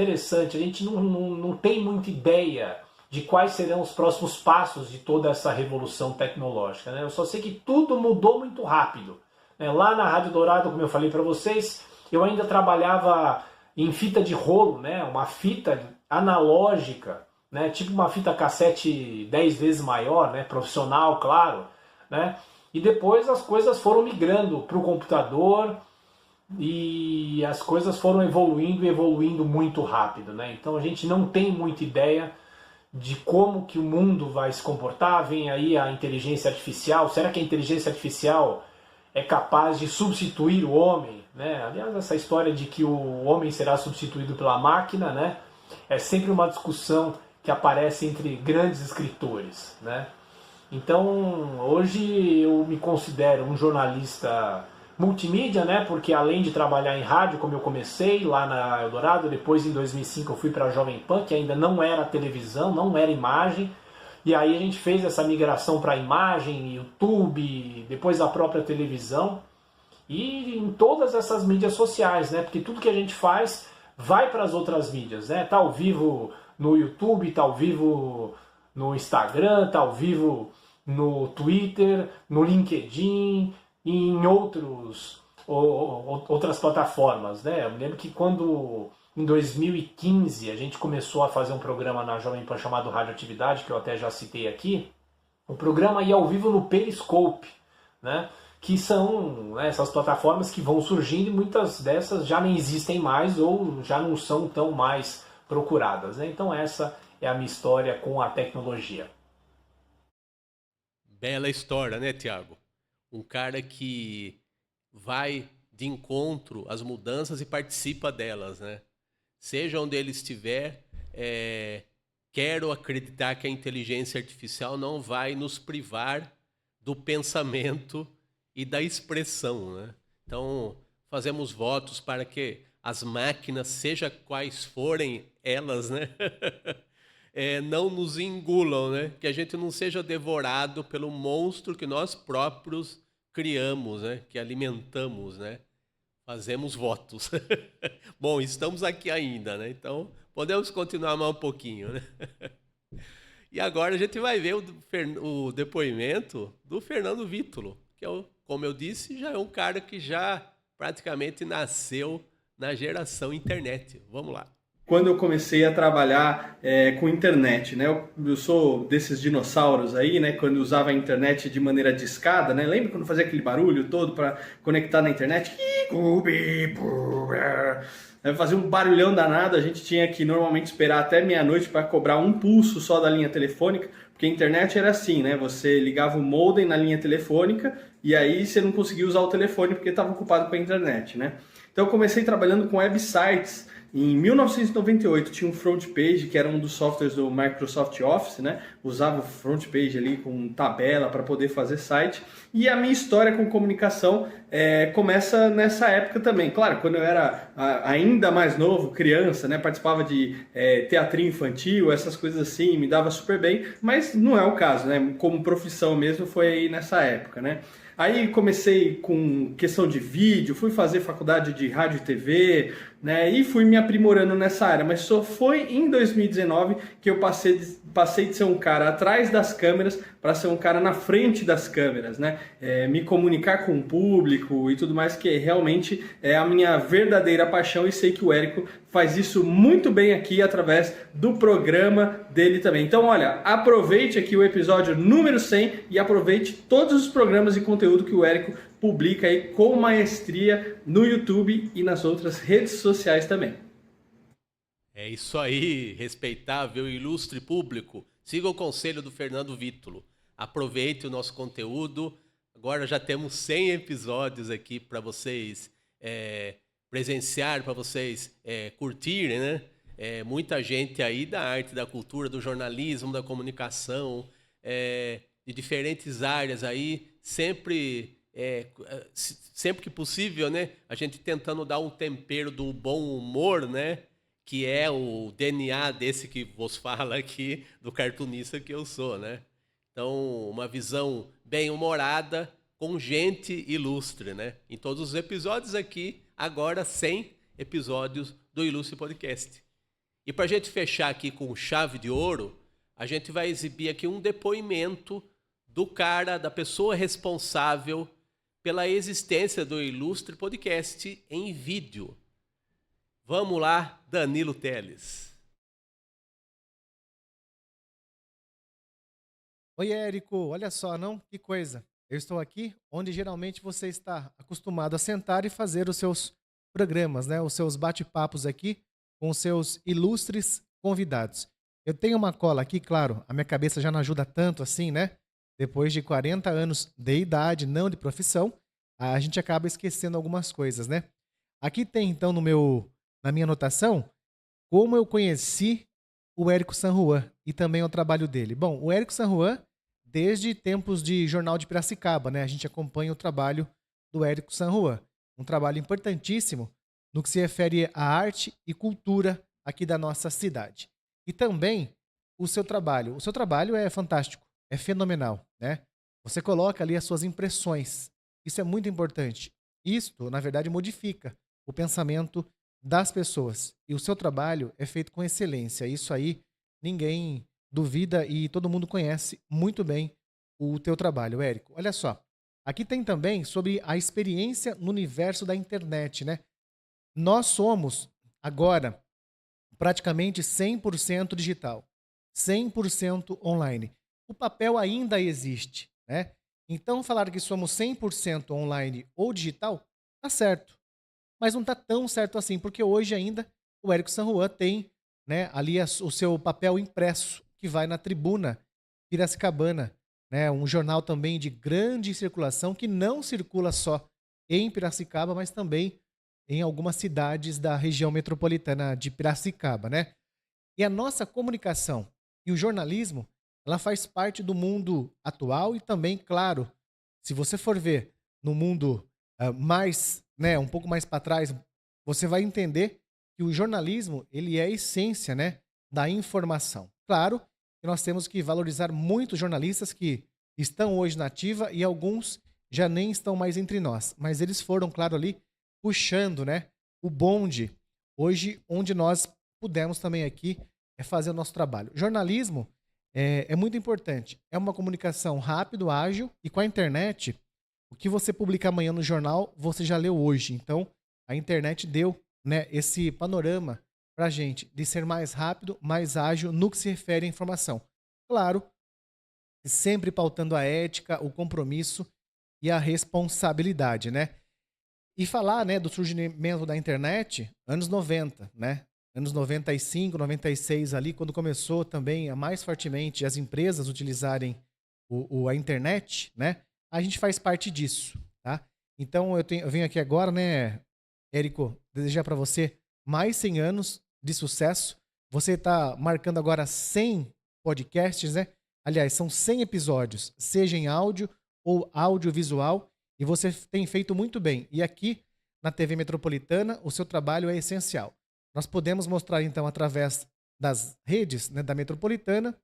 não tem muita ideia de quais serão os próximos passos de toda essa revolução tecnológica, né? Eu só sei que tudo mudou muito rápido, né? Lá na Rádio Dourado, como eu falei para vocês, eu ainda trabalhava em fita de rolo, né? Uma fita analógica, né? Tipo uma fita cassete 10 vezes maior, né? Profissional, claro. né? E depois as coisas foram migrando para o computador e as coisas foram evoluindo muito rápido, né? Então a gente não tem muita ideia de como que o mundo vai se comportar. Vem aí a inteligência artificial. Será que a inteligência artificial é capaz de substituir o homem, né? Aliás, essa história de que o homem será substituído pela máquina, né? É sempre uma discussão que aparece entre grandes escritores, né? Então, hoje eu me considero um jornalista multimídia, né? Porque além de trabalhar em rádio, como eu comecei lá na Eldorado, depois em 2005 eu fui para a Jovem Pan, que ainda não era televisão, não era imagem. E aí a gente fez essa migração para imagem, YouTube, depois a própria televisão e em todas essas mídias sociais, né? Porque tudo que a gente faz vai para as outras mídias, né? Tá ao vivo no YouTube, tá ao vivo no Instagram, tá ao vivo no Twitter, no LinkedIn e em outras plataformas, né? Eu me lembro que quando em 2015 a gente começou a fazer um programa na Jovem Pan chamado Radioatividade, que eu até já citei aqui. O programa ia ao vivo no Periscope, né? Que são, né, essas plataformas que vão surgindo e muitas dessas já nem existem mais ou já não são tão mais procuradas, né? Então essa é a minha história com a tecnologia. Bela história, né, Tiago? Um cara que vai de encontro às mudanças e participa delas, né? Seja onde ele estiver, quero acreditar que a inteligência artificial não vai nos privar do pensamento e da expressão, né? Então, fazemos votos para que as máquinas, seja quais forem elas, né? Não nos engulam, né? Que a gente não seja devorado pelo monstro que nós próprios criamos, né? Que alimentamos, né? Fazemos votos. Bom, estamos aqui ainda, né? Então, podemos continuar mais um pouquinho, né? E agora a gente vai ver o depoimento do Fernando Vítolo, que como eu disse, já é um cara que já praticamente nasceu na geração internet. Vamos lá. Quando eu comecei a trabalhar com internet, né? Eu sou desses dinossauros aí, né? Quando usava a internet de maneira discada, né? Lembra quando fazia aquele barulho todo para conectar na internet? Fazia um barulhão danado, a gente tinha que normalmente esperar até meia-noite para cobrar um pulso só da linha telefônica, porque a internet era assim, né? Você ligava o modem na linha telefônica e aí você não conseguia usar o telefone porque estava ocupado com a internet, né? Então eu comecei trabalhando com websites. Em 1998 tinha um front page, que era um dos softwares do Microsoft Office, né? Usava o front page ali com tabela para poder fazer site. E a minha história com comunicação começa nessa época também. Claro, quando eu era ainda mais novo, criança, né? Participava de teatrinho infantil, essas coisas assim, me dava super bem. Mas não é o caso, né? Como profissão mesmo foi aí nessa época, né? Aí comecei com questão de vídeo, fui fazer faculdade de rádio e TV, né, e fui me aprimorando nessa área, mas só foi em 2019 que eu passei de ser um cara atrás das câmeras para ser um cara na frente das câmeras, né, me comunicar com o público e tudo mais, que realmente é a minha verdadeira paixão, e sei que o Érico faz isso muito bem aqui através do programa dele também. Então, olha, aproveite aqui o episódio número 100 e aproveite todos os programas e conteúdo que o Érico publica aí com maestria no YouTube e nas outras redes sociais também. É isso aí, respeitável e ilustre público. Siga o conselho do Fernando Vítolo. Aproveite o nosso conteúdo. Agora já temos 100 episódios aqui para vocês presenciar, para vocês curtirem, né? Muita gente aí da arte, da cultura, do jornalismo, da comunicação, de diferentes áreas aí, sempre que possível, né? A gente tentando dar um tempero do bom humor, né? Que é o DNA desse que vos fala aqui, do cartunista que eu sou, né? Então, uma visão bem humorada, com gente ilustre, né? Em todos os episódios aqui, agora 100 episódios do Ilustre Podcast. E para a gente fechar aqui com chave de ouro, a gente vai exibir aqui um depoimento da pessoa responsável pela existência do Ilustre Podcast em vídeo. Vamos lá, Danilo Teles. Oi, Érico, olha só, não? Que coisa. eu estou aqui onde geralmente você está acostumado a sentar e fazer os seus programas, né? Os seus bate-papos aqui com os seus ilustres convidados. Eu tenho uma cola aqui, claro, a minha cabeça já não ajuda tanto assim, né? Depois de 40 anos de idade, não de profissão, a gente acaba esquecendo algumas coisas, né? Aqui tem, então, na minha anotação, como eu conheci o Érico San Juan e também o trabalho dele. Bom, o Érico San Juan, desde tempos de Jornal de Piracicaba, né? A gente acompanha o trabalho do Érico San Juan. Um trabalho importantíssimo no que se refere à arte e cultura aqui da nossa cidade. E também o seu trabalho. O seu trabalho é fantástico, é fenomenal, né? Você coloca ali as suas impressões. Isso é muito importante. Isto, na verdade, modifica o pensamento das pessoas. E o seu trabalho é feito com excelência. Isso aí ninguém duvida e todo mundo conhece muito bem o teu trabalho, Érico. Olha só, aqui tem também sobre a experiência no universo da internet, né? Nós somos, agora, praticamente 100% digital, 100% online. O papel ainda existe, né? Então, falar que somos 100% online ou digital, tá certo. Mas não tá tão certo assim, porque hoje ainda o Érico San Juan tem, né, ali o seu papel impresso, que vai na Tribuna Piracicabana, né? Um jornal também de grande circulação, que não circula só em Piracicaba, mas também em algumas cidades da região metropolitana de Piracicaba, né? E a nossa comunicação e o jornalismo, ela faz parte do mundo atual e também, claro, se você for ver no mundo mais, né, um pouco mais para trás, você vai entender que o jornalismo, ele é a essência, né, da informação. Claro que nós temos que valorizar muito os jornalistas que estão hoje na ativa e alguns já nem estão mais entre nós, mas eles foram, claro, ali puxando, né, o bonde, hoje, onde nós pudemos também aqui fazer o nosso trabalho. Jornalismo é muito importante. É uma comunicação rápido, ágil, e com a internet, o que você publica amanhã no jornal, você já leu hoje. Então, a internet deu, né, esse panorama para a gente de ser mais rápido, mais ágil no que se refere à informação. Claro, sempre pautando a ética, o compromisso e a responsabilidade, né? E falar, né, do surgimento da internet, anos 90, né? Anos 95, 96 ali, quando começou também a mais fortemente as empresas utilizarem a internet, né? A gente faz parte disso, tá? Então eu venho aqui agora, né, Érico, desejar para você mais 100 anos de sucesso. Você está marcando agora 100 podcasts, né? Aliás, são 100 episódios, seja em áudio ou audiovisual, e você tem feito muito bem. E aqui, na TV Metropolitana, o seu trabalho é essencial. Nós podemos mostrar, então, através das redes, né, da Metropolitana,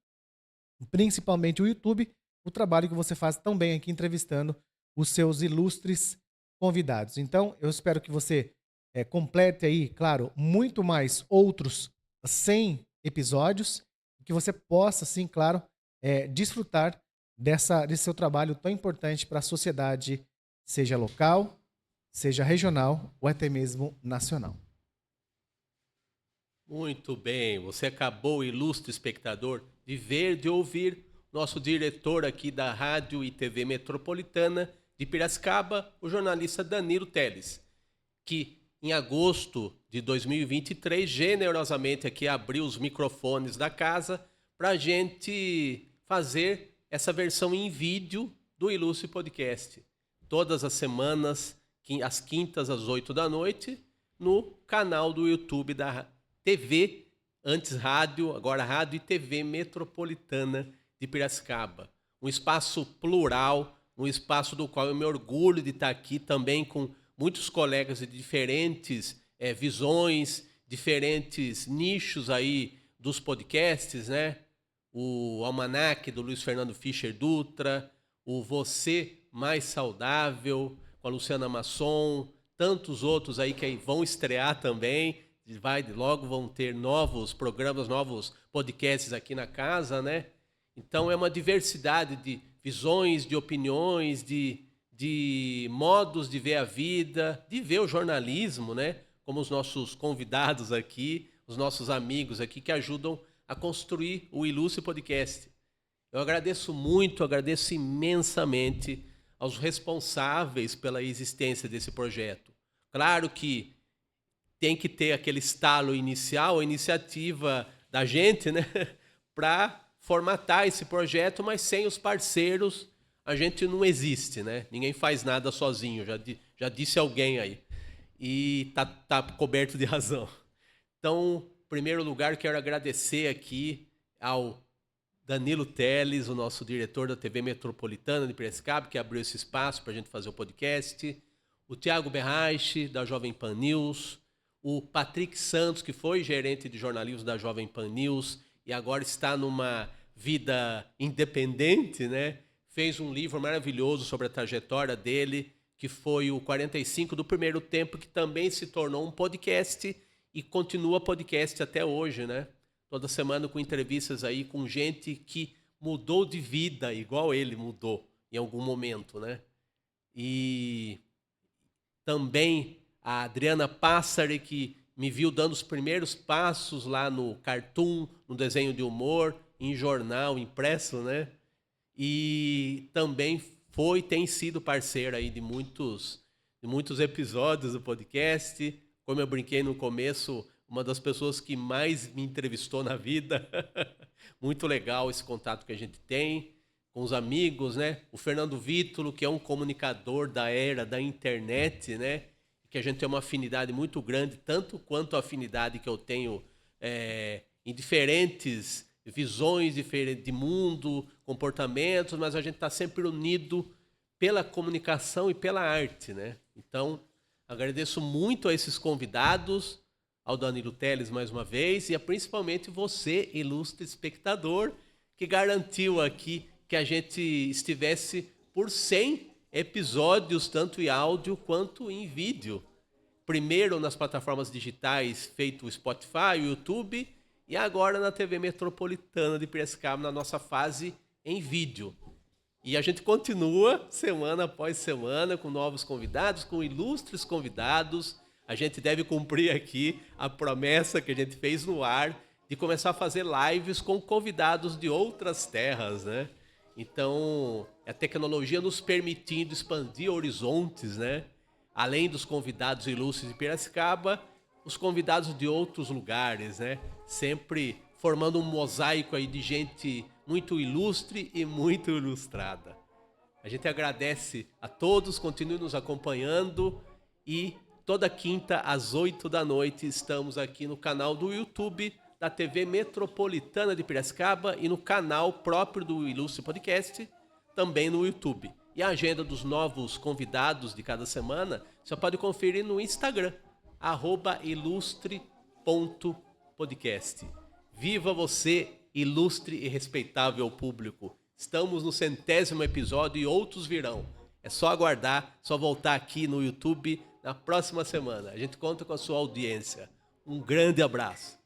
principalmente o YouTube, o trabalho que você faz tão bem aqui entrevistando os seus ilustres convidados. Então, eu espero que você complete aí, claro, muito mais outros 100 episódios, que você possa, sim, claro, desfrutar desse seu trabalho tão importante para a sociedade, seja local, seja regional ou até mesmo nacional. Muito bem, você acabou, ilustre espectador, de ver, de ouvir nosso diretor aqui da Rádio e TV Metropolitana de Piracicaba, o jornalista Danilo Teles, que em agosto de 2023 generosamente aqui abriu os microfones da casa para a gente fazer essa versão em vídeo do Ilustre Podcast. Todas as semanas, às quintas, às 8 da noite, no canal do YouTube da TV, antes rádio, agora Rádio e TV Metropolitana de Piracicaba. Um espaço plural, um espaço do qual eu me orgulho de estar aqui também com muitos colegas de diferentes visões, diferentes nichos aí dos podcasts, né? O Almanac do Luiz Fernando Fischer Dutra, o Você Mais Saudável com a Luciana Masson, tantos outros aí que vão estrear também. Logo vão ter novos programas, novos podcasts aqui na casa, né? Então é uma diversidade de visões, de opiniões, de modos de ver a vida, de ver o jornalismo, né? Como os nossos convidados aqui, os nossos amigos aqui que ajudam a construir o Ilustre Podcast. Eu agradeço muito, agradeço imensamente aos responsáveis pela existência desse projeto. Claro que tem que ter aquele estalo inicial, a iniciativa da gente, né, para formatar esse projeto, mas sem os parceiros a gente não existe, né? Ninguém faz nada sozinho, já disse alguém aí. E tá coberto de razão. Então, em primeiro lugar, quero agradecer aqui ao Danilo Teles, o nosso diretor da TV Metropolitana de Piracicaba, que abriu esse espaço para a gente fazer o podcast, o Tiago Berraich, da Jovem Pan News, o Patrick Santos, que foi gerente de jornalismo da Jovem Pan News e agora está numa vida independente, né? Fez um livro maravilhoso sobre a trajetória dele, que foi o 45 do Primeiro Tempo, que também se tornou um podcast e continua podcast até hoje, né? Toda semana com entrevistas aí com gente que mudou de vida, igual ele mudou em algum momento, né? E também a Adriana Passari, que me viu dando os primeiros passos lá no cartoon, no desenho de humor, em jornal impresso, né? E também tem sido parceira aí de muitos episódios do podcast. Como eu brinquei no começo, uma das pessoas que mais me entrevistou na vida. Muito legal esse contato que a gente tem com os amigos, né? O Fernando Vítulo, que é um comunicador da era da internet, né? Que a gente tem uma afinidade muito grande, tanto quanto a afinidade que eu tenho em diferentes visões diferentes de mundo, comportamentos, mas a gente está sempre unido pela comunicação e pela arte, né? Então, agradeço muito a esses convidados, ao Danilo Teles mais uma vez, e principalmente você, ilustre espectador, que garantiu aqui que a gente estivesse por 100 episódios, tanto em áudio quanto em vídeo. Primeiro nas plataformas digitais, feito o Spotify, o YouTube, e agora na TV Metropolitana de Piracicaba, na nossa fase em vídeo. E a gente continua semana após semana com novos convidados, com ilustres convidados. A gente deve cumprir aqui a promessa que a gente fez no ar de começar a fazer lives com convidados de outras terras, né? Então, a tecnologia nos permitindo expandir horizontes, né? Além dos convidados ilustres de Piracicaba, os convidados de outros lugares, né? Sempre formando um mosaico aí de gente muito ilustre e muito ilustrada. A gente agradece a todos, continue nos acompanhando e toda quinta às 20h estamos aqui no canal do YouTube da TV Metropolitana de Piracicaba e no canal próprio do Ilustre Podcast, também no YouTube. E a agenda dos novos convidados de cada semana você pode conferir no Instagram, @ilustre.podcast. Viva você, ilustre e respeitável público. Estamos no 100º episódio e outros virão. É só aguardar, só voltar aqui no YouTube na próxima semana. A gente conta com a sua audiência. Um grande abraço.